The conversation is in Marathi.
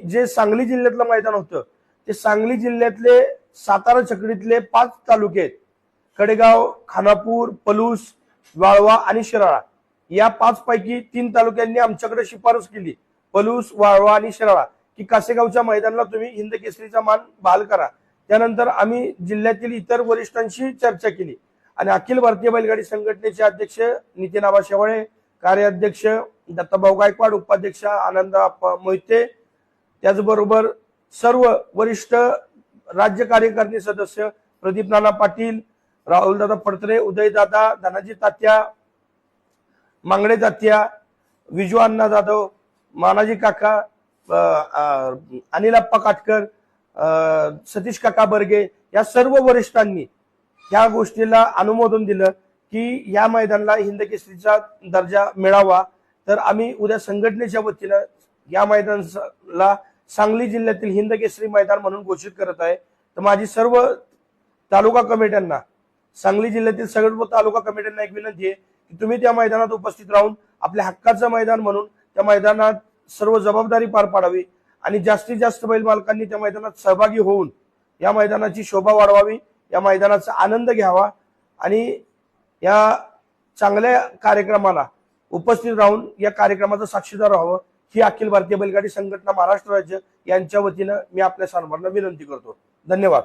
जे सांगली जिल्ह्यातलं मैदान होतं ते सांगली जिल्ह्यातले सातारा छकडीतले 5 तालुके आहेत, कडेगाव, खानापूर, पलूस, वाळवा आणि शिराळा, या 5 पैकी 3 तालुक्यांनी आमच्याकडे शिफारस केली, पलूस, वाळवा आणि शिराळा, की कासेगावच्या मैदानाला तुम्ही हिंद केसरीचा मान बहाल करा। त्यानंतर आम्ही जिल्ह्यातील इतर वरिष्ठांशी चर्चा केली आणि अखिल भारतीय बैलगाडी संघटनेचे अध्यक्ष नितीन आबा शेवाळे, कार्याध्यक्ष दत्ताभाऊ गायकवाड, उपाध्यक्ष आनंद मोहिते, त्याचबरोबर सर्व वरिष्ठ राज्य कार्यकारिणी सदस्य प्रदीप नाना पाटील, राहुलदादा फडतरे, उदयदादा, धनाजी तात्या, मांगडे तात्या, विजू अण्णा जाधव, मानाजी काका, अनिलप्पा काटकर, सतीश काका बर्गे, या सर्व वरिष्ठांनी या गोष्टीला अनुमोदन दिलं की या मैदानाला हिंद केसरीचा दर्जा मिळावा। तर आम्ही उद्या संघटनेच्या वतीनं या मैदानाला सांगली जिल्ह्यातील हिंद केसरी मैदान म्हणून घोषित करत आहे। तर माझी सर्व तालुका कमिट्यांना, सांगली जिल्ह्यातील सर्व तालुका कमिट्यांना एक विनंती आहे की तुम्ही त्या मैदानात उपस्थित राहून आपल्या हक्काचं मैदान म्हणून त्या मैदानात सर्व जबाबदारी पार पाडावी आणि जास्तीत जास्त बैल मालकांनी त्या मैदानात सहभागी होऊन या मैदानाची शोभा वाढवावी, या मैदानाचा आनंद घ्यावा आणि या चांगल्या कार्यक्रमाला उपस्थित राहून या कार्यक्रमाचा साक्षीदार व्हावं, ही अखिल भारतीय बैलगाडी संघटना महाराष्ट्र राज्य यांच्या वतीनं मी आपल्या सर्वांना विनंती करतो। धन्यवाद।